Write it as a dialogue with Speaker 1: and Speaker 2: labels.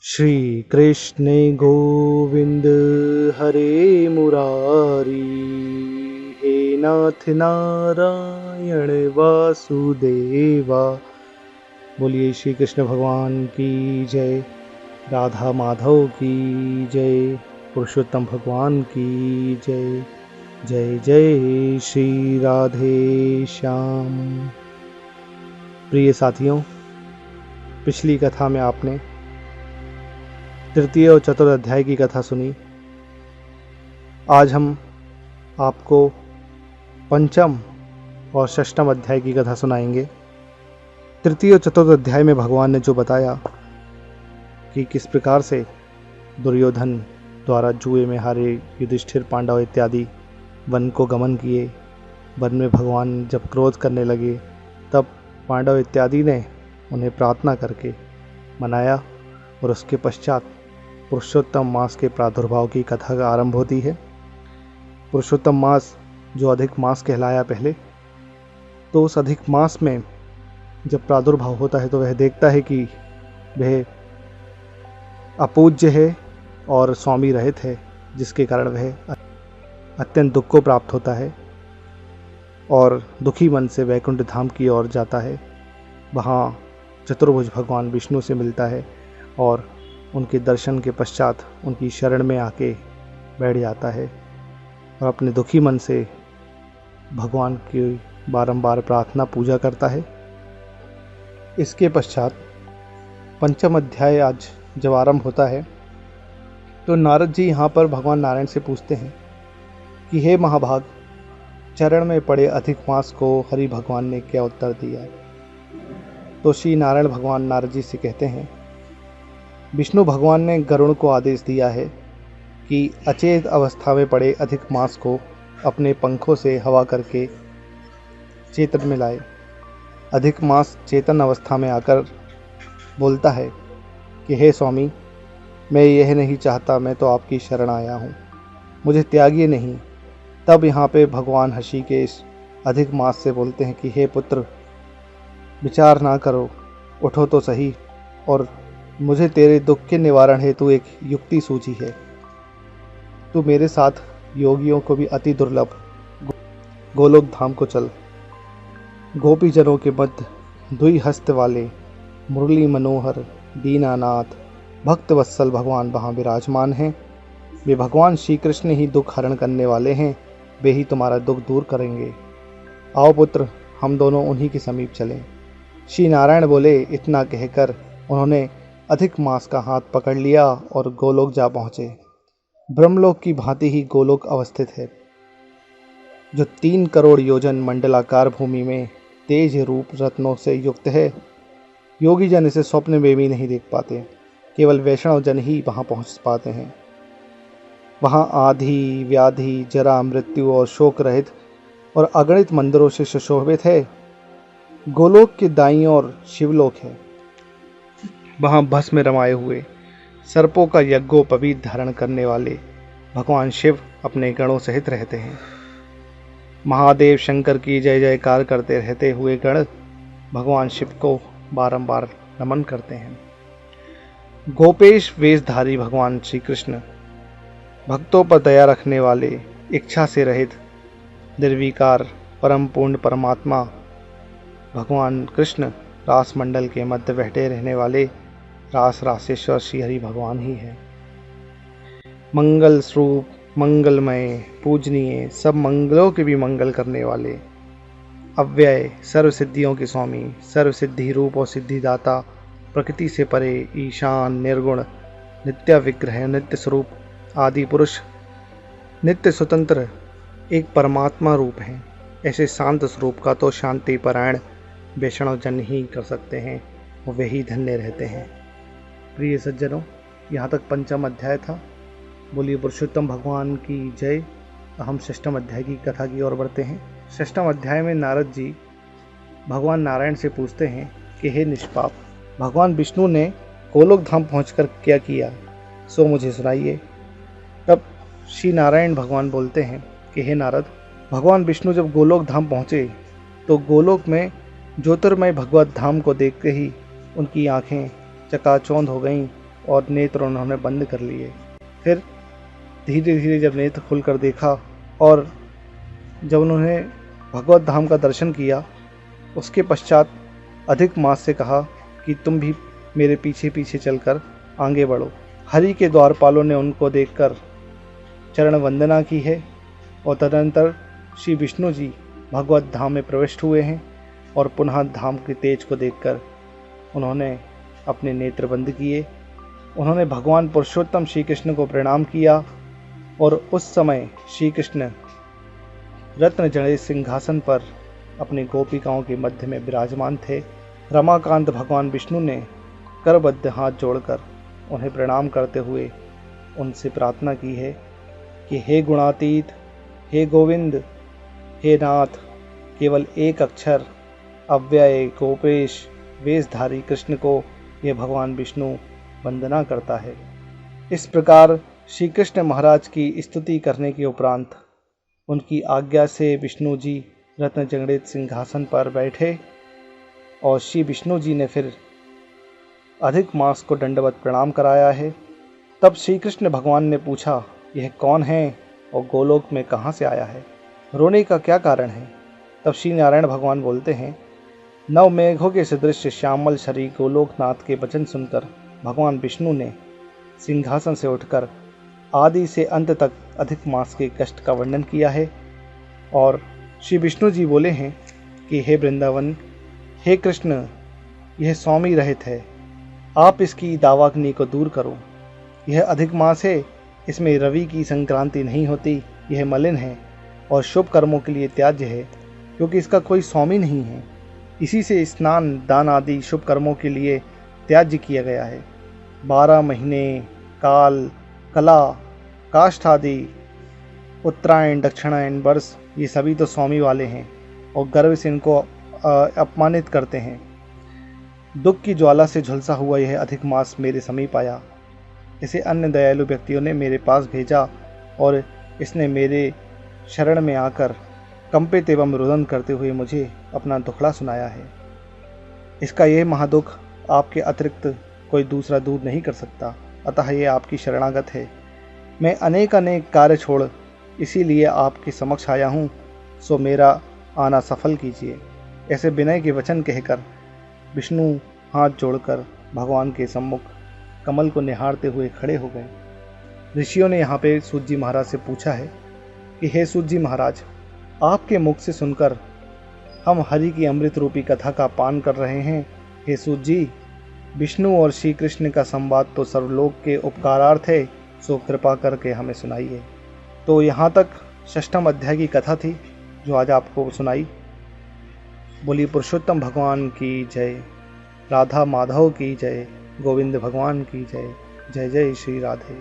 Speaker 1: श्री कृष्ण गोविंद हरे मुरारी, हे नाथ नारायण वासुदेवा। बोलिए श्री कृष्ण भगवान की जय, राधा माधव की जय, पुरुषोत्तम भगवान की जय। जय जय श्री राधे श्याम। प्रिय साथियों, पिछली कथा में आपने तृतीय और चतुर्थ अध्याय की कथा सुनी। आज हम आपको पंचम और षष्ठम अध्याय की कथा सुनाएंगे। तृतीय और चतुर्थ अध्याय में भगवान ने जो बताया कि किस प्रकार से दुर्योधन द्वारा जुए में हारे युधिष्ठिर, पांडव इत्यादि वन को गमन किए। वन में भगवान जब क्रोध करने लगे तब पांडव इत्यादि ने उन्हें प्रार्थना करके मनाया और उसके पश्चात पुरुषोत्तम मास के प्रादुर्भाव की कथा का आरंभ होती है। पुरुषोत्तम मास जो अधिक मास कहलाया पहले, तो उस अधिक मास में जब प्रादुर्भाव होता है तो वह देखता है कि वह अपूज्य है और स्वामी रहित है, जिसके कारण वह अत्यंत दुख को प्राप्त होता है और दुखी मन से वैकुंठ धाम की ओर जाता है। वहाँ चतुर्भुज भगवान विष्णु से मिलता है और उनके दर्शन के पश्चात उनकी शरण में आके बैठ जाता है और अपने दुखी मन से भगवान की बारंबार प्रार्थना पूजा करता है। इसके पश्चात पंचम अध्याय आज जब आरंभ होता है तो नारद जी यहाँ पर भगवान नारायण से पूछते हैं कि हे महाभाग, चरण में पड़े अधिक मास को हरि भगवान ने क्या उत्तर दिया। तो श्री नारायण भगवान नारद जी से कहते हैं, विष्णु भगवान ने गरुड़ को आदेश दिया है कि अचेत अवस्था में पड़े अधिक मास को अपने पंखों से हवा करके चेतन में लाए। अधिक मास चेतन अवस्था में आकर बोलता है कि हे स्वामी, मैं यह नहीं चाहता, मैं तो आपकी शरण आया हूँ, मुझे त्यागिए नहीं। तब यहाँ पे भगवान ऋषिकेश अधिक मास से बोलते हैं कि हे पुत्र, विचार ना करो, उठो तो सही, और मुझे तेरे दुख के निवारण हेतु एक युक्ति सूझी है। तू मेरे साथ योगियों को भी अति दुर्लभ गोलोक धाम को चल। गोपीजनों के मध्य दुई हस्त वाले मुरली मनोहर दीनानाथ भक्त वत्सल भगवान वहाँ विराजमान हैं। वे भगवान श्री कृष्ण ही दुख हरण करने वाले हैं, वे ही तुम्हारा दुख दूर करेंगे। आओ पुत्र, हम दोनों उन्हीं के समीप चलें। श्री नारायण बोले। इतना कहकर उन्होंने अधिक मास का हाथ पकड़ लिया और गोलोक जा पहुँचे। ब्रह्मलोक की भांति ही गोलोक अवस्थित है, जो 3 करोड़ योजन मंडलाकार भूमि में तेज रूप रत्नों से युक्त है। योगी जन इसे स्वप्न में भी नहीं देख पाते, केवल वैष्णव जन ही वहाँ पहुँच पाते हैं। वहाँ आधि व्याधि जरा मृत्यु और शोक रहित और अगणित मंदिरों से सुशोभित है। गोलोक के दाईं ओर शिवलोक है। वहाँ भस्म में रमाए हुए सर्पों का यज्ञोपवीत धारण करने वाले भगवान शिव अपने गणों सहित रहते हैं। महादेव शंकर की जय जयकार करते रहते हुए गण भगवान शिव को बारंबार नमन करते हैं। गोपेश वेशधारी भगवान श्री कृष्ण, भक्तों पर दया रखने वाले, इच्छा से रहित निर्विकार परम पूर्ण परमात्मा भगवान कृष्ण रास मंडल के मध्य बैठे रहने वाले रास रासेश्वर श्री हरि भगवान ही है। मंगल स्वरूप, मंगलमय, पूजनीय, सब मंगलों के भी मंगल करने वाले, अव्यय, सर्व सिद्धियों के स्वामी, सर्व सिद्धि रूप और सिद्धिदाता, प्रकृति से परे, ईशान, निर्गुण, नित्य विग्रह, नित्य स्वरूप, आदि पुरुष, नित्य स्वतंत्र, एक परमात्मा रूप हैं। ऐसे शांत स्वरूप का तो शांति परायण वैष्णव जन ही कर सकते हैं, और वे ही धन्य रहते हैं। प्रिय सज्जनों, यहाँ तक पंचम अध्याय था। बोलिए पुरुषोत्तम भगवान की जय। हम षष्ठम अध्याय की कथा की ओर बढ़ते हैं। षष्ठम अध्याय में नारद जी भगवान नारायण से पूछते हैं कि हे निष्पाप, भगवान विष्णु ने गोलोक धाम पहुँचकर क्या किया, सो मुझे सुनाइए। तब श्री नारायण भगवान बोलते हैं कि हे नारद, भगवान विष्णु जब गोलोक धाम पहुँचे तो गोलोक में ज्योतिर्मय भगवत धाम को देखते ही उनकी आंखें चकाचौंध हो गईं और नेत्र उन्होंने बंद कर लिए। फिर धीरे धीरे जब नेत्र खुलकर देखा और जब उन्होंने भगवत धाम का दर्शन किया, उसके पश्चात अधिक मास से कहा कि तुम भी मेरे पीछे पीछे चलकर आगे बढ़ो। हरि के द्वारपालों ने उनको देखकर चरण वंदना की है और तदनंतर श्री विष्णु जी भगवत धाम में प्रविष्ट हुए हैं और पुनः धाम के तेज को देखकर उन्होंने अपने नेत्र बंद किए। उन्होंने भगवान पुरुषोत्तम श्री कृष्ण को प्रणाम किया और उस समय श्री कृष्ण रत्न जड़े सिंहासन पर अपनी गोपिकाओं के मध्य में विराजमान थे। रमाकांत भगवान विष्णु ने करबद्ध हाथ जोड़कर उन्हें प्रणाम करते हुए उनसे प्रार्थना की है कि हे गुणातीत, हे गोविंद, हे नाथ, केवल एक अक्षर अव्यय गोपेश वेशधारी कृष्ण को यह भगवान विष्णु वंदना करता है। इस प्रकार श्री कृष्ण महाराज की स्तुति करने के उपरांत उनकी आज्ञा से विष्णु जी रत्न जड़ित सिंहासन पर बैठे और श्री विष्णु जी ने फिर अधिक मास को दंडवत प्रणाम कराया है। तब श्री कृष्ण भगवान ने पूछा, यह कौन है और गोलोक में कहाँ से आया है? रोने का क्या कारण है? तब श्री नारायण भगवान बोलते हैं, नव मेघों के सदृश श्यामल शरीर गोलोकनाथ के वचन सुनकर भगवान विष्णु ने सिंहासन से उठकर आदि से अंत तक अधिक मास के कष्ट का वर्णन किया है। और श्री विष्णु जी बोले हैं कि हे वृंदावन, हे कृष्ण, यह स्वामी रहित है, आप इसकी दावाग्नि को दूर करो। यह अधिक मास है, इसमें रवि की संक्रांति नहीं होती, यह मलिन है और शुभ कर्मों के लिए त्याज्य है, क्योंकि इसका कोई स्वामी नहीं है। इसी से स्नान दान आदि शुभ कर्मों के लिए त्याज्य किया गया है। 12 महीने काल कला काष्ठ आदि उत्तरायण दक्षिणायन वर्ष ये सभी तो स्वामी वाले हैं और गर्व से इनको अपमानित करते हैं। दुख की ज्वाला से झुलसा हुआ यह अधिक मास मेरे समीप आया। इसे अन्य दयालु व्यक्तियों ने मेरे पास भेजा और इसने मेरे शरण में आकर कंपित एवं रुदन करते हुए मुझे अपना दुखड़ा सुनाया है। इसका यह महादुख आपके अतिरिक्त कोई दूसरा दूर नहीं कर सकता, अतः ये आपकी शरणागत है। मैं अनेक कार्य छोड़ इसीलिए आपके समक्ष आया हूँ, सो मेरा आना सफल कीजिए। ऐसे विनय के वचन कहकर विष्णु हाथ जोड़कर भगवान के सम्मुख कमल को निहारते हुए खड़े हो गए। ऋषियों ने यहाँ पे सूत जी महाराज से पूछा है कि हे सूत जी महाराज, आपके मुख से सुनकर हम हरि की अमृत रूपी कथा का पान कर रहे हैं। हे सूत जी, विष्णु और श्री कृष्ण का संवाद तो सर्वलोक के उपकारार्थ है, सो कृपा करके हमें सुनाइए। तो यहाँ तक 6वें अध्याय की कथा थी जो आज आपको सुनाई। बोली पुरुषोत्तम भगवान की जय, राधा माधव की जय, गोविंद भगवान की जय। जय जय श्री राधे।